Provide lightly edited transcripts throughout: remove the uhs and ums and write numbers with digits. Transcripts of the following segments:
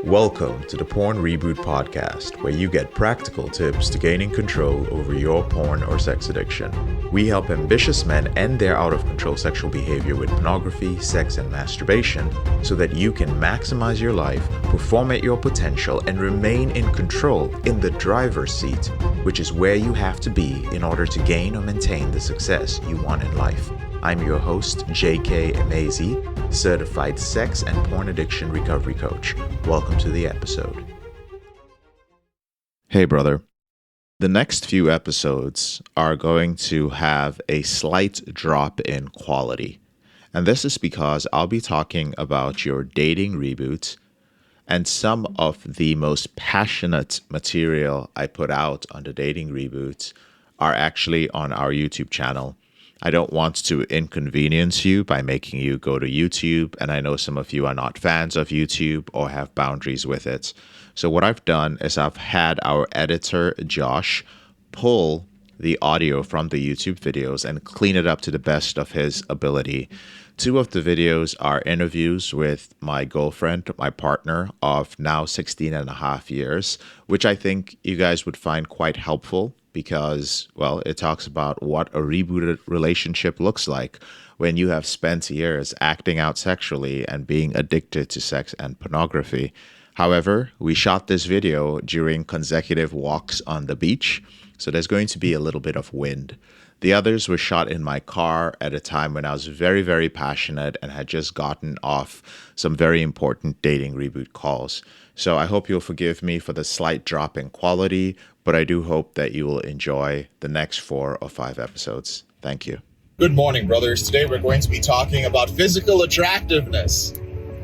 Welcome to the Porn Reboot podcast, where you get practical tips to gaining control over your porn or sex addiction. We help ambitious men end their out-of-control sexual behavior with pornography, sex, and masturbation so that you can maximize your life, perform at your potential, and remain in control in the driver's seat, which is where you have to be in order to gain or maintain the success you want in life. I'm your host, J.K. Emezi, certified sex and porn addiction recovery coach. Welcome to the episode. Hey, brother. The next few episodes are going to have a slight drop in quality. And this is because I'll be talking about your dating reboot, and some of the most passionate material I put out on the dating reboot are actually on our YouTube channel. I don't want to inconvenience you by making you go to YouTube, and I know some of you are not fans of YouTube or have boundaries with it. So what I've done is I've had our editor, Josh, pull the audio from the YouTube videos and clean it up to the best of his ability. Two of the videos are interviews with my girlfriend, my partner of now 16 and a half years, which I think you guys would find quite helpful because, well, it talks about what a rebooted relationship looks like when you have spent years acting out sexually and being addicted to sex and pornography. However, we shot this video during consecutive walks on the beach, so there's going to be a little bit of wind. The others were shot in my car at a time when I was very, very passionate and had just gotten off some very important dating reboot calls. So I hope you'll forgive me for the slight drop in quality, but I do hope that you will enjoy the next 4 or 5 episodes. Thank you. Good morning, brothers. Today we're going to be talking about physical attractiveness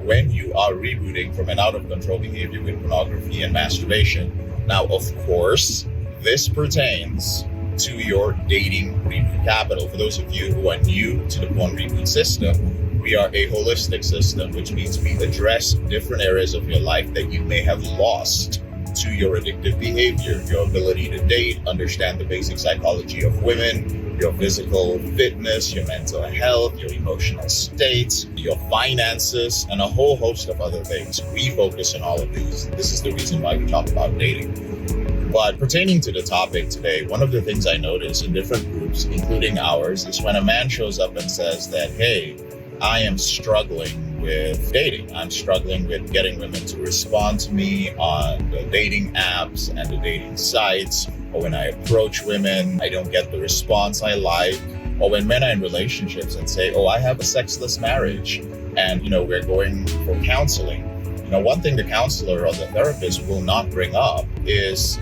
when you are rebooting from an out-of-control behavior with pornography and masturbation. Now, of course, this pertains to your dating reboot capital. For those of you who are new to the porn reboot system, we are a holistic system, which means we address different areas of your life that you may have lost to your addictive behavior, your ability to date, understand the basic psychology of women, your physical fitness, your mental health, your emotional state, your finances, and a whole host of other things. We focus on all of these. This is the reason why we talk about dating. But pertaining to the topic today, one of the things I notice in different groups, including ours, is when a man shows up and says that, hey, I am struggling with dating. I'm struggling with getting women to respond to me on the dating apps and the dating sites. Or when I approach women, I don't get the response I like. Or when men are in relationships and say, oh, I have a sexless marriage and, we're going for counseling. One thing the counselor or the therapist will not bring up is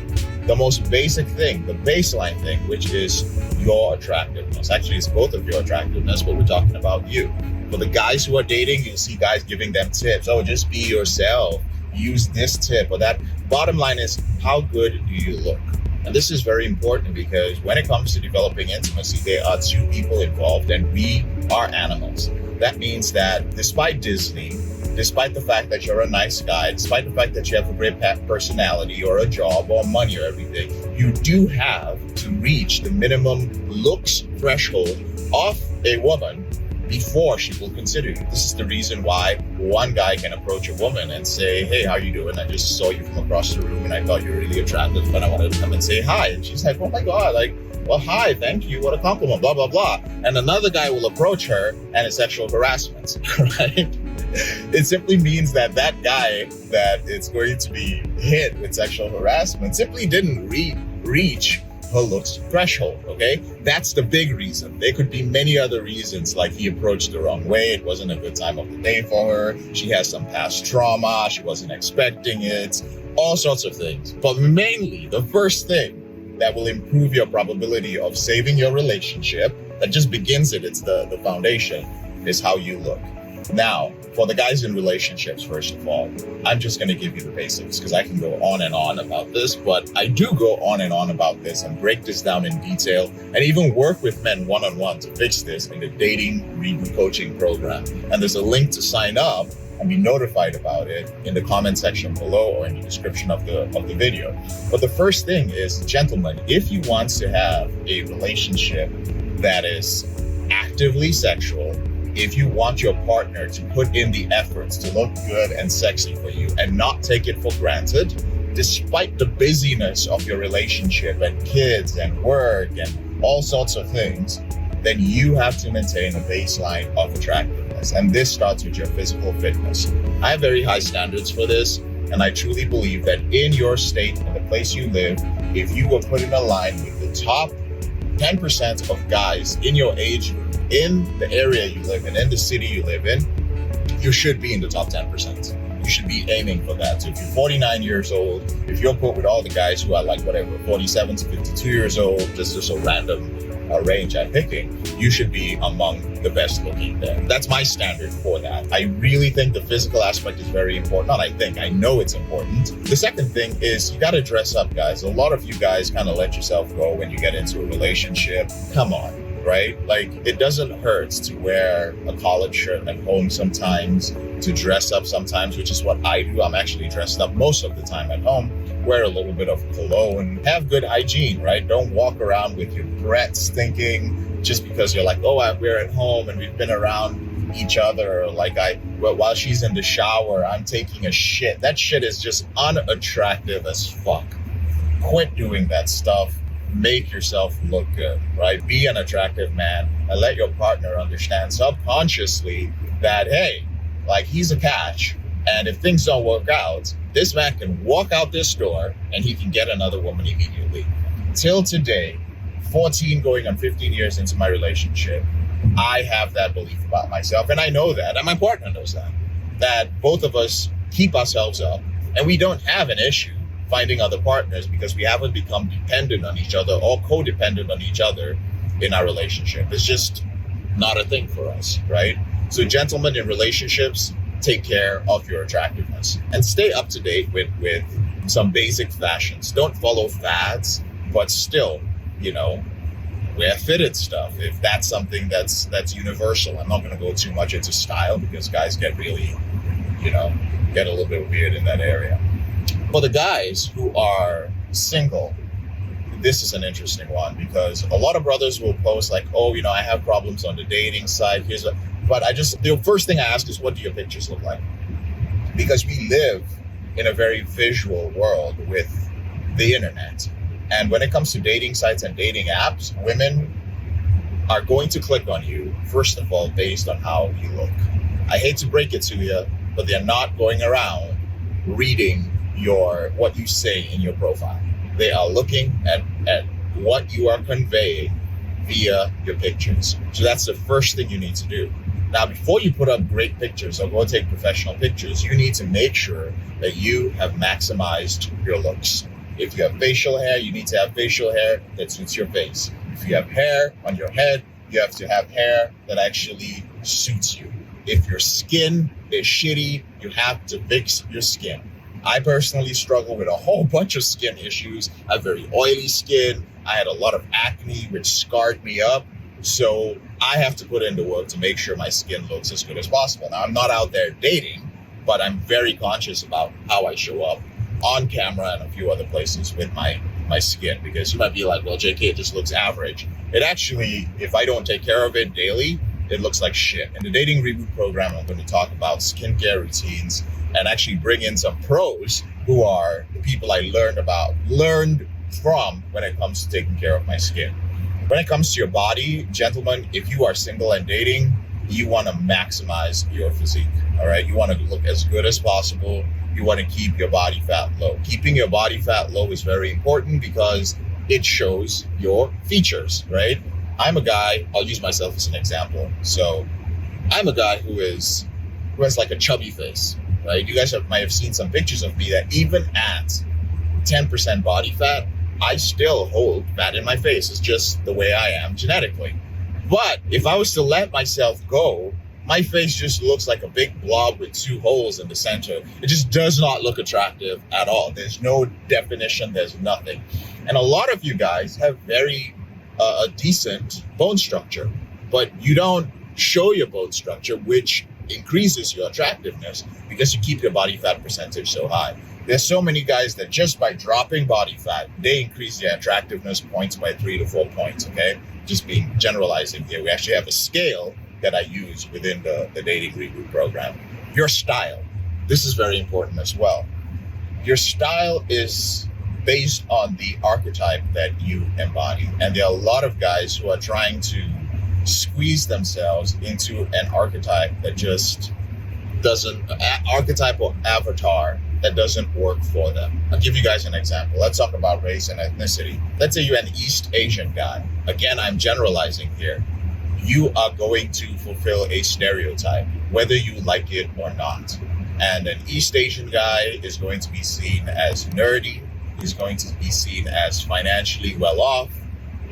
the most basic thing, the baseline thing, which is your attractiveness. Actually, it's both of your attractiveness, but we're talking about you. For the guys who are dating, you'll see guys giving them tips. Oh, just be yourself. Use this tip or that. Bottom line is, how good do you look? And this is very important because when it comes to developing intimacy, there are two people involved and we are animals. That means that despite Disney, despite the fact that you're a nice guy, despite the fact that you have a great personality or a job or money or everything, you do have to reach the minimum looks threshold of a woman before she will consider you. This is the reason why one guy can approach a woman and say, hey, how you doing? I just saw you from across the room and I thought you were really attractive, but I wanted to come and say hi. And she's like, oh my God, well, hi, thank you, what a compliment, blah, blah, blah. And another guy will approach her and it's sexual harassment, right? It simply means that guy that it's going to be hit with sexual harassment simply didn't reach her looks threshold, okay? That's the big reason. There could be many other reasons, like he approached the wrong way, it wasn't a good time of the day for her, she has some past trauma, she wasn't expecting it, all sorts of things. But mainly, the first thing that will improve your probability of saving your relationship, that just begins it, it's the foundation, is how you look. Now, for the guys in relationships, first of all, I'm just going to give you the basics because I can go on and on about this, but I do go on and on about this and break this down in detail and even work with men one-on-one to fix this in the dating reboot coaching program. And there's a link to sign up and be notified about it in the comment section below or in the description of the video. But the first thing is, gentlemen, if you want to have a relationship that is actively sexual, if you want your partner to put in the efforts to look good and sexy for you and not take it for granted, despite the busyness of your relationship and kids and work and all sorts of things, then you have to maintain a baseline of attractiveness. And this starts with your physical fitness. I have very high standards for this, and I truly believe that in your state and the place you live, if you were put in a line with the top 10% of guys in your age group, in the area you live in the city you live in, you should be in the top 10%. You should be aiming for that. So if you're 49 years old, if you're put with all the guys who are like 47 to 52 years old, just a random range I'm picking, you should be among the best looking there. That's my standard for that. I really think the physical aspect is very important. I know it's important. The second thing is you got to dress up, guys. A lot of you guys kind of let yourself go when you get into a relationship. Come on. Right? Like, it doesn't hurt to wear a collared shirt at home sometimes, to dress up sometimes, which is what I do. I'm actually dressed up most of the time at home. Wear a little bit of cologne, have good hygiene, right? Don't walk around with your breath stinking just because you're like, oh, we're at home and we've been around each other. While she's in the shower, I'm taking a shit. That shit is just unattractive as fuck. Quit doing that stuff. Make yourself look good, right? Be an attractive man and let your partner understand subconsciously that, hey, like, he's a catch. And if things don't work out, this man can walk out this door and he can get another woman immediately. Till today, 14 going on 15 years into my relationship, I have that belief about myself. And I know that, and my partner knows that both of us keep ourselves up and we don't have an issue finding other partners because we haven't become dependent on each other or codependent on each other in our relationship. It's just not a thing for us, right? So gentlemen in relationships, take care of your attractiveness and stay up to date with some basic fashions. Don't follow fads, but still, wear fitted stuff if that's something that's universal. I'm not going to go too much into style because guys get really, get a little bit weird in that area. For the guys who are single, this is an interesting one because a lot of brothers will post like, oh, I have problems on the dating side. The first thing I ask is, what do your pictures look like? Because we live in a very visual world with the internet. And when it comes to dating sites and dating apps, women are going to click on you, first of all, based on how you look. I hate to break it to you, but they're not going around reading what you say in your profile. They are looking at what you are conveying via your pictures. So that's the first thing you need to do. Now, before you put up great pictures or go take professional pictures, you need to make sure that you have maximized your looks. If you have facial hair, you need to have facial hair that suits your face. If you have hair on your head, you have to have hair that actually suits you. If your skin is shitty, you have to fix your skin. I personally struggle with a whole bunch of skin issues. I have very oily skin. I had a lot of acne, which scarred me up. So I have to put in the work to make sure my skin looks as good as possible. Now, I'm not out there dating, but I'm very conscious about how I show up on camera and a few other places with my skin, because you might be like, well, JK, it just looks average. It actually, if I don't take care of it daily, it looks like shit. In the Dating Reboot program, I'm going to talk about skincare routines and actually bring in some pros who are the people I learned from when it comes to taking care of my skin. When it comes to your body, gentlemen, if you are single and dating, you want to maximize your physique, all right? You want to look as good as possible. You want to keep your body fat low. Keeping your body fat low is very important because it shows your features, right? I'm a guy, I'll use myself as an example. So I'm a guy who has like a chubby face, right? You guys might have seen some pictures of me that even at 10% body fat, I still hold fat in my face. It's just the way I am genetically. But if I was to let myself go, my face just looks like a big blob with two holes in the center. It just does not look attractive at all. There's no definition, there's nothing. And a lot of you guys have very decent bone structure, but you don't show your bone structure, which increases your attractiveness because you keep your body fat percentage so high. There's so many guys that just by dropping body fat, they increase their attractiveness points by 3 to 4 points, okay? Just being generalizing here. We actually have a scale that I use within the Dating Reboot program. Your style. This is very important as well. Your style is based on the archetype that you embody. And there are a lot of guys who are trying to squeeze themselves into an archetype that just doesn't, archetype or avatar that doesn't work for them. I'll give you guys an example. Let's talk about race and ethnicity. Let's say you're an East Asian guy. Again, I'm generalizing here. You are going to fulfill a stereotype, whether you like it or not. And an East Asian guy is going to be seen as nerdy. He's going to be seen as financially well off.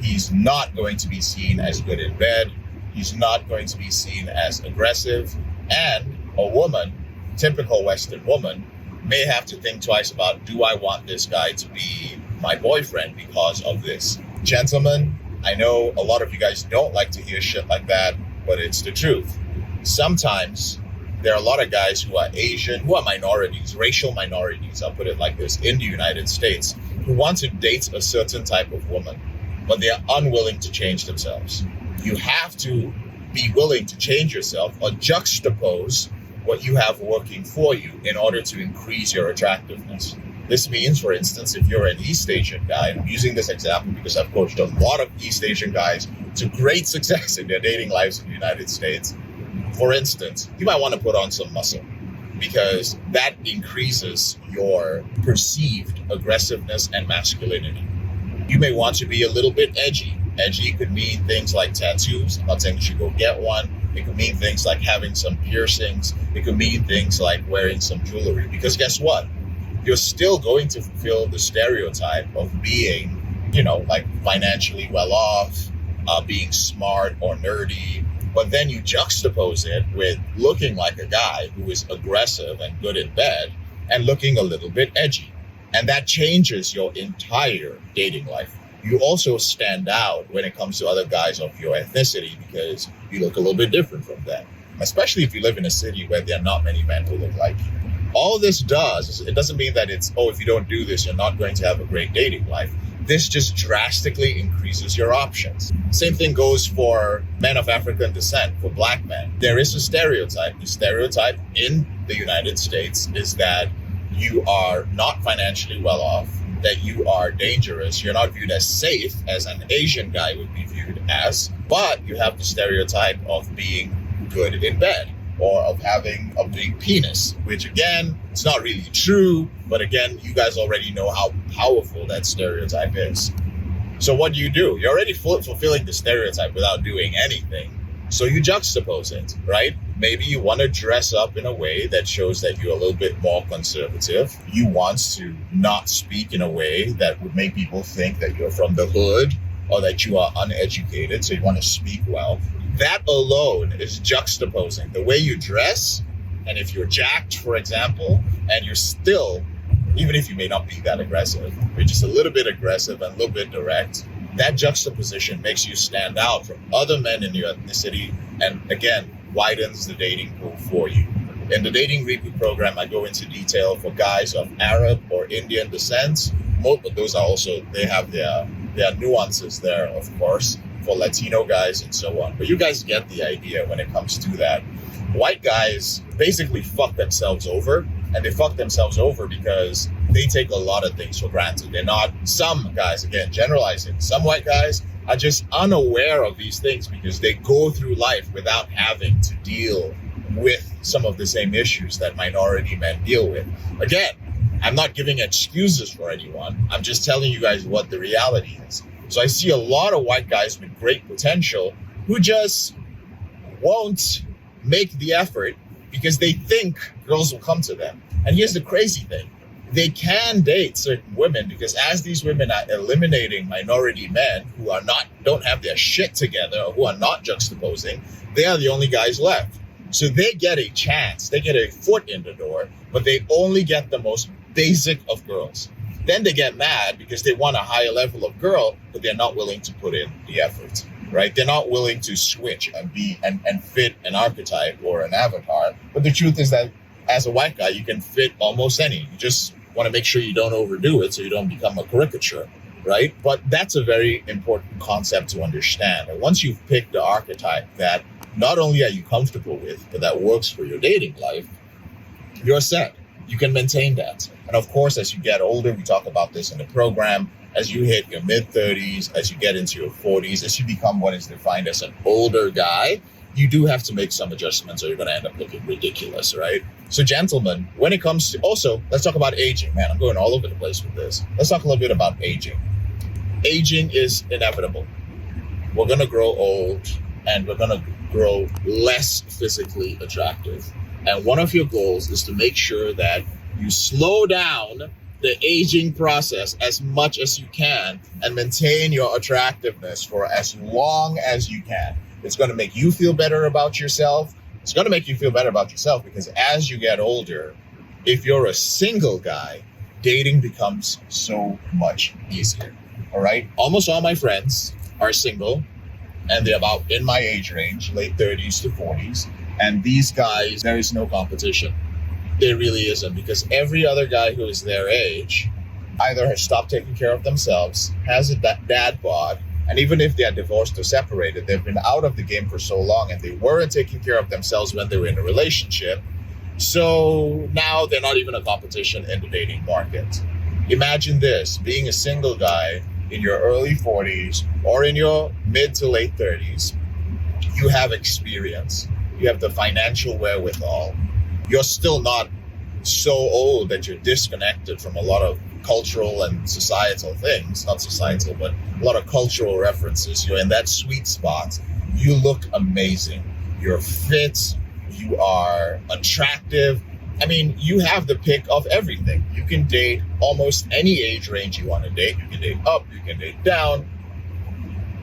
He's not going to be seen as good in bed. He's not going to be seen as aggressive. And a woman, typical Western woman, may have to think twice about, do I want this guy to be my boyfriend because of this? Gentlemen, I know a lot of you guys don't like to hear shit like that, but it's the truth. Sometimes there are a lot of guys who are Asian, who are minorities, racial minorities, I'll put it like this, in the United States, who want to date a certain type of woman, but they are unwilling to change themselves. You have to be willing to change yourself or juxtapose what you have working for you in order to increase your attractiveness. This means, for instance, if you're an East Asian guy, and I'm using this example because I've coached a lot of East Asian guys to great success in their dating lives in the United States. For instance, you might want to put on some muscle because that increases your perceived aggressiveness and masculinity. You may want to be a little bit edgy. Edgy could mean things like tattoos. I'm not saying you should go get one. It could mean things like having some piercings. It could mean things like wearing some jewelry. Because guess what? You're still going to fulfill the stereotype of being, like financially well off, being smart or nerdy. But then you juxtapose it with looking like a guy who is aggressive and good in bed and looking a little bit edgy. And that changes your entire dating life. You also stand out when it comes to other guys of your ethnicity because you look a little bit different from them, especially if you live in a city where there are not many men who look like you. All this does is, it doesn't mean that it's, if you don't do this, you're not going to have a great dating life. This just drastically increases your options. Same thing goes for men of African descent, for black men. There is a stereotype. The stereotype in the United States is that you are not financially well off, that you are dangerous. You're not viewed as safe as an Asian guy would be viewed as, but you have the stereotype of being good in bed or of having a big penis, which again, it's not really true. But again, you guys already know how powerful that stereotype is. So what do? You're already fulfilling the stereotype without doing anything. So you juxtapose it, right? Maybe you want to dress up in a way that shows that you're a little bit more conservative. You want to not speak in a way that would make people think that you're from the hood or that you are uneducated. So you want to speak well. That alone is juxtaposing the way you dress. And if you're jacked, for example, and you're still, even if you may not be that aggressive, you're just a little bit aggressive and a little bit direct, that juxtaposition makes you stand out from other men in your ethnicity and, again, widens the dating pool for you. In the Dating Reboot program, I go into detail for guys of Arab or Indian descent. Most of those are also, they have their nuances there, of course, for Latino guys and so on. But you guys get the idea when it comes to that. White guys basically fuck themselves over, and they fuck themselves over because they take a lot of things for granted. They're not, some guys, again, generalizing, some white guys are just unaware of these things because they go through life without having to deal with some of the same issues that minority men deal with. Again, I'm not giving excuses for anyone. I'm just telling you guys what the reality is. So I see a lot of white guys with great potential who just won't make the effort because they think girls will come to them. And here's the crazy thing. They can date certain women because as these women are eliminating minority men who are not, don't have their shit together or who are not juxtaposing, they are the only guys left. So they get a chance, they get a foot in the door, but they only get the most basic of girls. Then they get mad because they want a higher level of girl, but they're not willing to put in the effort, right? They're not willing to switch and be and fit an archetype or an avatar. But the truth is that as a white guy, you can fit almost any. You just want to make sure you don't overdo it so you don't become a caricature, right? But that's a very important concept to understand. And once you've picked the archetype that not only are you comfortable with, but that works for your dating life, you're set. You can maintain that. And of course, as you get older, we talk about this in the program, as you hit your mid-30s, as you get into your 40s, as you become what is defined as an older guy, you do have to make some adjustments or you're going to end up looking ridiculous, right? So gentlemen, when it comes to, also, let's talk about aging. Man, I'm going all over the place with this. Let's talk a little bit about aging. Aging is inevitable. We're going to grow old and we're going to grow less physically attractive. And one of your goals is to make sure that you slow down the aging process as much as you can and maintain your attractiveness for as long as you can. It's going to make you feel better about yourself. It's going to make you feel better about yourself because as you get older, if you're a single guy, dating becomes so much easier. All right? Almost all my friends are single and they're about in my age range, late 30s to 40s. And these guys, there is no competition. There really isn't, because every other guy who is their age either has stopped taking care of themselves, has a dad bod, and even if they are divorced or separated, they've been out of the game for so long and they weren't taking care of themselves when they were in a relationship. So now they're not even a competition in the dating market. Imagine this, being a single guy in your early 40s or in your mid to late 30s, you have experience. You have the financial wherewithal. You're still not so old that you're disconnected from a lot of cultural and societal things. Not societal, but a lot of cultural references. You're in that sweet spot. You look amazing. You're fit. You are attractive. I mean, you have the pick of everything. You can date almost any age range you want to date. You can date up. You can date down.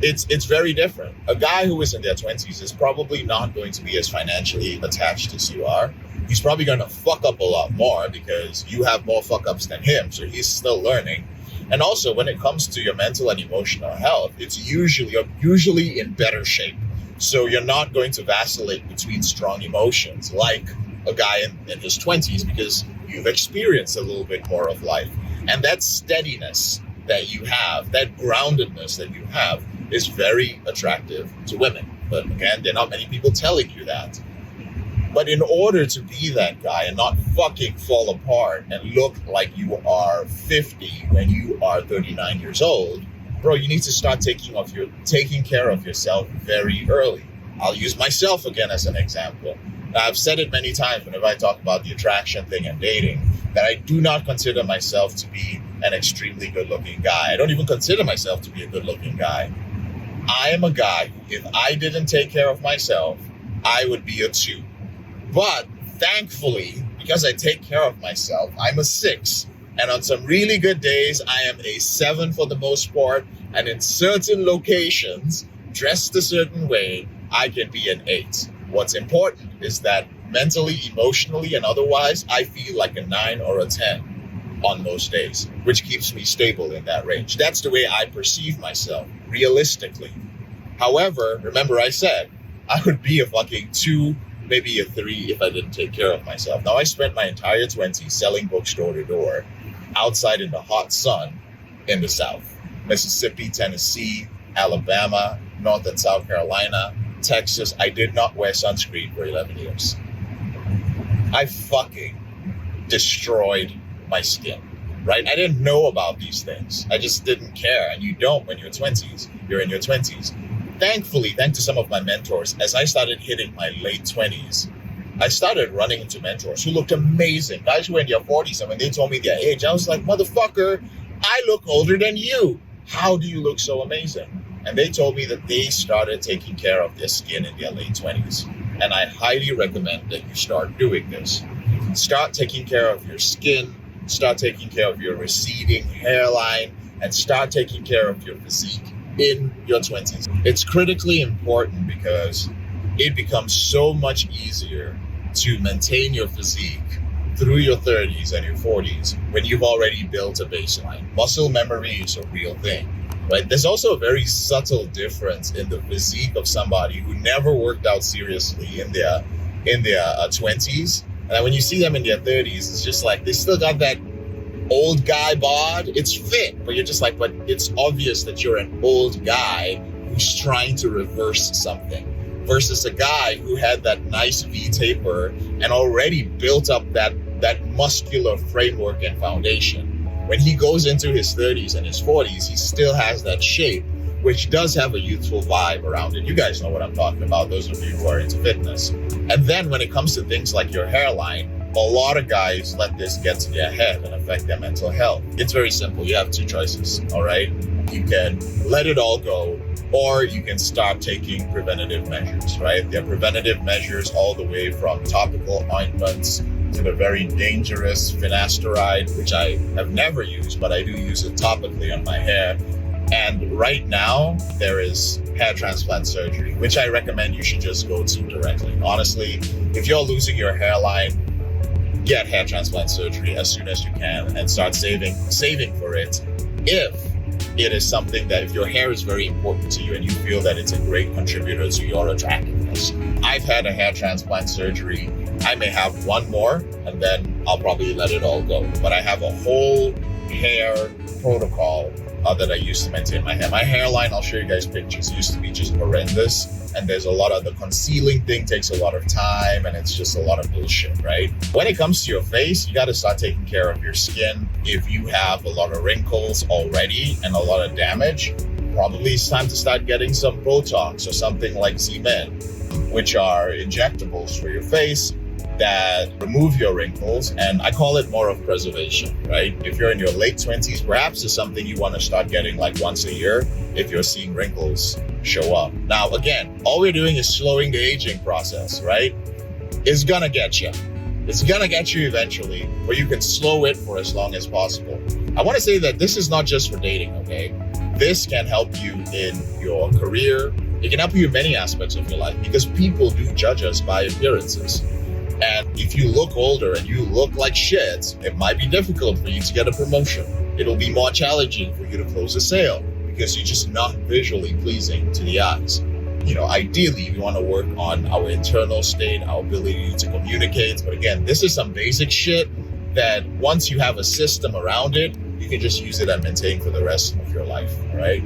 It's very different. A guy who is in their 20s is probably not going to be as financially attached as you are. He's probably going to fuck up a lot more because you have more fuck ups than him. So he's still learning. And also when it comes to your mental and emotional health, you're usually in better shape. So you're not going to vacillate between strong emotions like a guy in his 20s because you've experienced a little bit more of life. And that steadiness that you have, that groundedness that you have, is very attractive to women. But again, there are not many people telling you that. But in order to be that guy and not fucking fall apart and look like you are 50 when you are 39 years old, bro, you need to start taking care of yourself very early. I'll use myself again as an example. I've said it many times whenever I talk about the attraction thing and dating, that I do not consider myself to be an extremely good-looking guy. I don't even consider myself to be a good-looking guy. I am a guy who, if I didn't take care of myself, I would be a 2. But thankfully, because I take care of myself, I'm a 6. And on some really good days, I am a 7 for the most part. And in certain locations, dressed a certain way, I can be an 8. What's important is that mentally, emotionally, and otherwise, I feel like a 9 or a 10 on most days, which keeps me stable in that range. That's the way I perceive myself, realistically. However, remember I said, I would be a fucking 2, maybe a 3 if I didn't take care of myself. Now, I spent my entire 20s selling books door to door, outside in the hot sun in the South. Mississippi, Tennessee, Alabama, North and South Carolina, Texas. I did not wear sunscreen for 11 years. I fucking destroyed my skin, right? I didn't know about these things. I just didn't care. And you don't when you're 20s. You're in your 20s. Thankfully, thanks to some of my mentors, as I started hitting my late 20s, I started running into mentors who looked amazing. Guys who were in their 40s, and when they told me their age, I was like, motherfucker, I look older than you. How do you look so amazing? And they told me that they started taking care of their skin in their late 20s. And I highly recommend that you start doing this. Start taking care of your skin, start taking care of your receding hairline, and start taking care of your physique in your 20s. It's critically important because it becomes so much easier to maintain your physique through your 30s and your 40s when you've already built a baseline. Muscle memory is a real thing, right? There's also a very subtle difference in the physique of somebody who never worked out seriously in their 20s. And when you see them in their 30s, it's just like they still got that old guy bod. It's fit, but you're just like, but it's obvious that you're an old guy who's trying to reverse something. versus a guy who had that nice V taper and already built up that muscular framework and foundation. When he goes into his 30s and his 40s, he still has that shape, which does have a youthful vibe around it. You guys know what I'm talking about, those of you who are into fitness. And then when it comes to things like your hairline, a lot of guys let this get to their head and affect their mental health. It's very simple. You have two choices, all right? You can let it all go, or you can start taking preventative measures, right? There are preventative measures all the way from topical ointments to the very dangerous finasteride, which I have never used, but I do use it topically on my hair. And right now, there is hair transplant surgery, which I recommend you should just go to directly. Honestly, if you're losing your hairline, get hair transplant surgery as soon as you can and start saving for it. If it is something that, if your hair is very important to you and you feel that it's a great contributor to your attractiveness. I've had a hair transplant surgery. I may have one more and then I'll probably let it all go. But I have a whole hair protocol that I use to maintain my hair. My hairline, I'll show you guys pictures, used to be just horrendous. And there's a lot of, the concealing thing takes a lot of time and it's just a lot of bullshit, right? When it comes to your face, you got to start taking care of your skin. If you have a lot of wrinkles already and a lot of damage, probably it's time to start getting some Botox or something like Z-Men, which are injectables for your face that remove your wrinkles, and I call it more of preservation, right? If you're in your late 20s, perhaps it's something you want to start getting like once a year if you're seeing wrinkles show up. Now, again, all we're doing is slowing the aging process, right? It's gonna get you. It's gonna get you eventually, but you can slow it for as long as possible. I want to say that this is not just for dating, okay? This can help you in your career. It can help you in many aspects of your life because people do judge us by appearances. And if you look older and you look like shit, it might be difficult for you to get a promotion. It'll be more challenging for you to close a sale because you're just not visually pleasing to the eyes. You know, ideally, we want to work on our internal state, our ability to communicate. But again, this is some basic shit that once you have a system around it, you can just use it and maintain for the rest of your life, all right?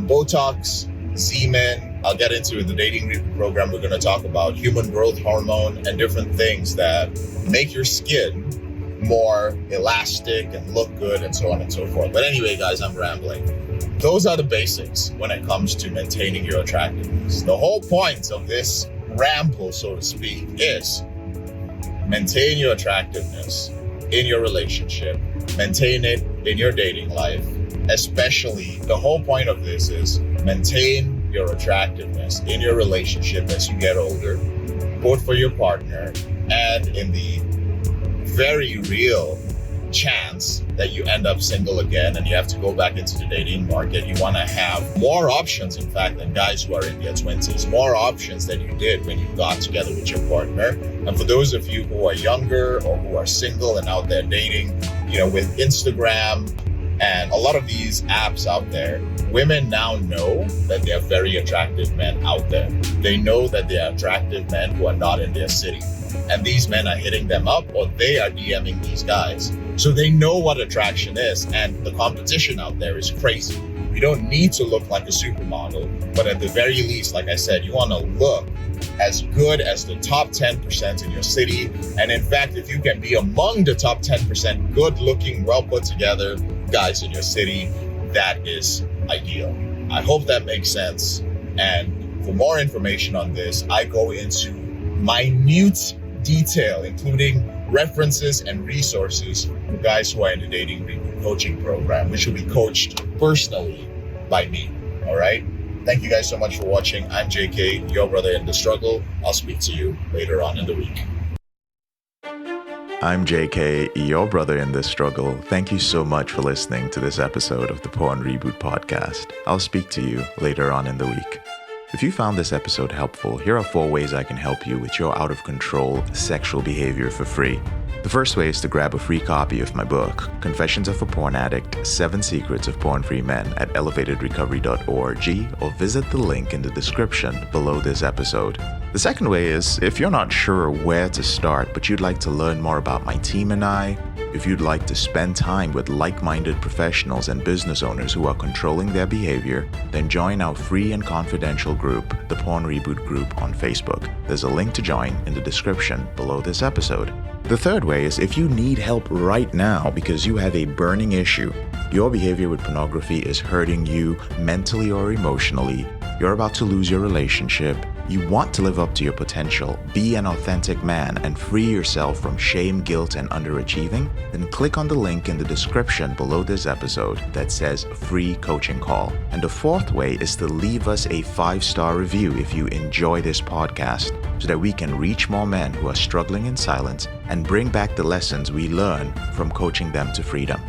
Botox, Z-Men, I'll get into the dating reboot program. We're going to talk about human growth hormone and different things that make your skin more elastic and look good and so on and so forth. But anyway, guys, I'm rambling. Those are the basics when it comes to maintaining your attractiveness. The whole point of this ramble, so to speak, is maintain your attractiveness in your relationship, maintain it in your dating life. Especially, the whole point of this is maintain your attractiveness in your relationship as you get older, both for your partner and in the very real chance that you end up single again and you have to go back into the dating market. You want to have more options, in fact, than guys who are in their 20s, more options than you did when you got together with your partner. And for those of you who are younger or who are single and out there dating, you know, with Instagram and a lot of these apps out there, women now know that there are very attractive men out there. They know that there are attractive men who are not in their city. And these men are hitting them up or they are DMing these guys. So they know what attraction is, and the competition out there is crazy. You don't need to look like a supermodel, but at the very least, like I said, you want to look as good as the top 10% in your city. And in fact, if you can be among the top 10% good looking, well put together guys in your city, that is ideal. I hope that makes sense. And for more information on this, I go into minute detail, including references and resources for guys who are in the Dating Reboot coaching program, which will be coached personally by me. All right. Thank you guys so much for watching. I'm JK, your brother in the struggle. I'll speak to you later on in the week. I'm JK, your brother in this struggle. Thank you so much for listening to this episode of the Porn Reboot podcast. I'll speak to you later on in the week. If you found this episode helpful, here are 4 ways I can help you with your out of control sexual behavior for free. The first way is to grab a free copy of my book, Confessions of a Porn Addict, 7 Secrets of Porn-Free Men at elevatedrecovery.org, or visit the link in the description below this episode. The second way is if you're not sure where to start, but you'd like to learn more about my team and I, if you'd like to spend time with like-minded professionals and business owners who are controlling their behavior, then join our free and confidential group, the Porn Reboot group on Facebook. There's a link to join in the description below this episode. The third way is if you need help right now because you have a burning issue, your behavior with pornography is hurting you mentally or emotionally, you're about to lose your relationship, you want to live up to your potential, be an authentic man, and free yourself from shame, guilt, and underachieving, then click on the link in the description below this episode that says free coaching call. And the fourth way is to leave us a 5-star review if you enjoy this podcast, so that we can reach more men who are struggling in silence and bring back the lessons we learn from coaching them to freedom.